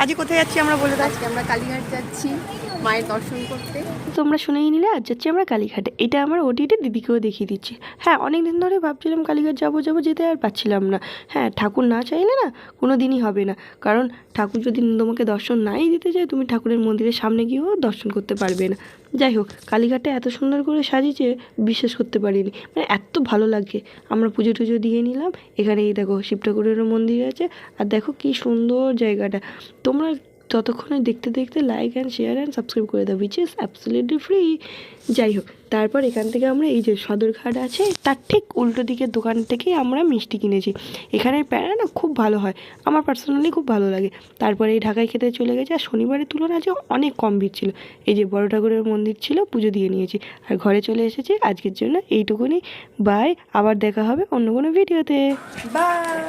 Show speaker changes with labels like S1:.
S1: আজ কোথায় যাচ্ছি আমরা বলে দাও।
S2: আজকে আমরা কালীঘাট যাচ্ছি মায়ের দর্শন করতে।
S1: তোমরা শুনেই নিলে, আজ যাচ্ছি আমরা কালীঘাটে। এটা আমার ওটিতে দিদিকেও দেখিয়ে দিচ্ছি। হ্যাঁ, অনেক দিন ধরে ভাবছিলাম কালীঘাট যাবো যাবো, যেতে আর পারছিলাম না। হ্যাঁ, ঠাকুর না চাইলে না কোনো দিনই হবে না। কারণ ঠাকুর যদি তোমাকে দর্শন নাই দিতে যায়, তুমি ঠাকুরের মন্দিরের সামনে গিয়েও দর্শন করতে পারবে না। যাই হোক, কালীঘাটে এত সুন্দর করে সাজিয়েছে, বিশ্বাস করতে পারিনি। মানে এত ভালো লাগছে। আমরা পুজো টুজো দিয়ে নিলাম। এখানে এই দেখো শিব ঠাকুরেরও মন্দির আছে। আর দেখো কি সুন্দর জায়গাটা। তোমরা ততক্ষণে দেখতে দেখতে like and share and subscribe করে দাও, উইচ ইজ অ্যাবসলিউটলি ফ্রি। যাই হোক, তারপর এখান থেকে আমরা এই যে সদরঘাট আছে তার ঠিক উল্টো দিকের দোকান থেকেই আমরা মিষ্টি কিনেছি। এখানের প্যারা না খুব ভালো হয়, আমার পার্সোনালি খুব ভালো লাগে। তারপরে এই ঢাকায় খেতে চলে গেছে। আর শনিবারের তুলনায় আজকে অনেক কম ভিড় ছিল। এই যে বড় ঠাকুরের মন্দির ছিল, পুজো দিয়ে নিয়েছি আর ঘরে চলে এসেছি। আজকের জন্য এইটুকুনি। বাই, আবার দেখা হবে অন্য কোনো ভিডিওতে। বাই।